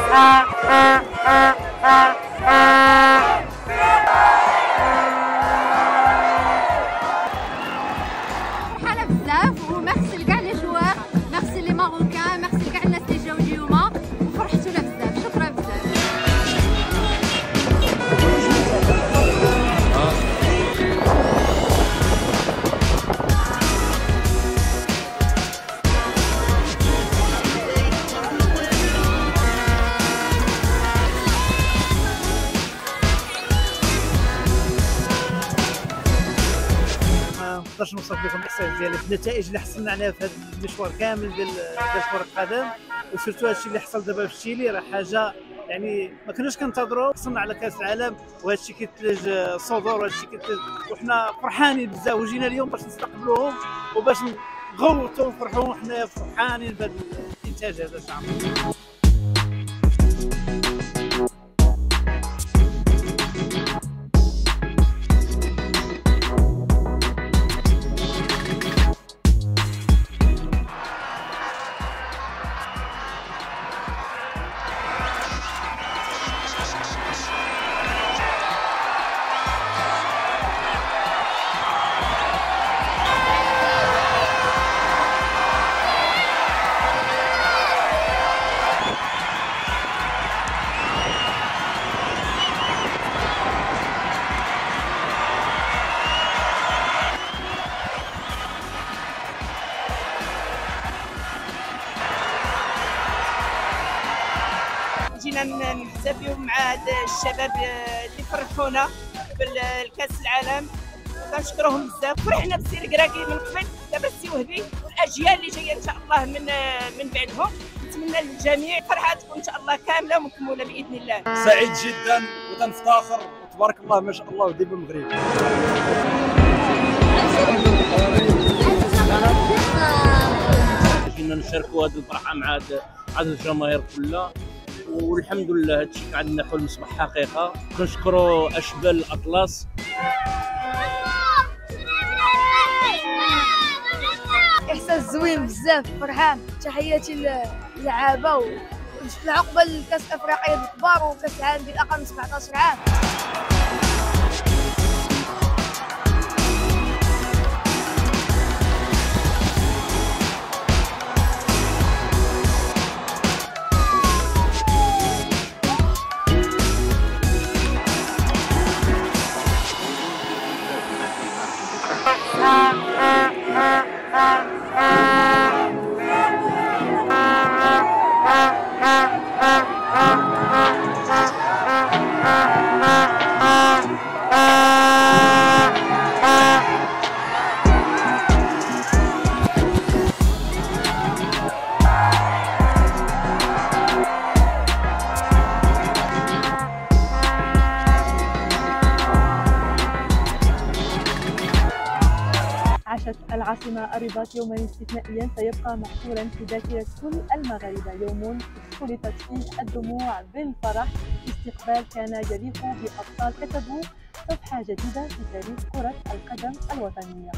فرحانة بزاف وميرسي لكاع لي جوار، ميرسي لي ماروكان، ميرسي لكاع الناس اللي جاو اليوم وفرحتونا بزاف. شكرا بزاف. نقدرش نوصف لكم الاحساس ديالي بالنتائج اللي حصلنا عليها في هذا المشوار كامل ديال كرة القدم، وسيرتو هادشي اللي حصل دابا في تشيلي راه حاجه يعني ما كناش كنتظروا. حصلنا على كاس العالم وهادشي كيتلج صدور وهادشي كيتلج، وحنا فرحانين بزاف وجينا اليوم باش نستقبلوهم وباش نغوتوا ونفرحوا وحنا فرحانين بهذا الانتاج هذا الشعب. جينا نحتفلوا مع هاد الشباب اللي فرحونا بالكاس العالم، كنشكروهم بزاف. فرحنا بالسي الكراكي من قبل، دابا السي وهبي والاجيال اللي جايه ان شاء الله من بعدهم. نتمنى للجميع فرحه تكون ان شاء الله كامله ومكموله باذن الله. سعيد جدا وتنفتخر وتبارك الله ما شاء الله وديب المغرب. جينا نشاركوا هذه الفرحه مع هذه الجماهير كلها، والحمد لله هادشي عندنا حلم صبح حقيقه. كنشكروا اشبال الاطلس. احساس زوين بزاف، فرحان. تحياتي للعابه والعقبه لكاس افريقيا الكبار وكاس العالم ديال اقل من 17 عام. عاشت العاصمة الرباط يوما استثنائيا سيبقى محفورا في ذاكرة كل المغاربة، يوم اختلطت فيه الدموع بالفرح. استقبال كان يليق بأبطال كتبوا صفحة جديدة في تاريخ كرة القدم الوطنية.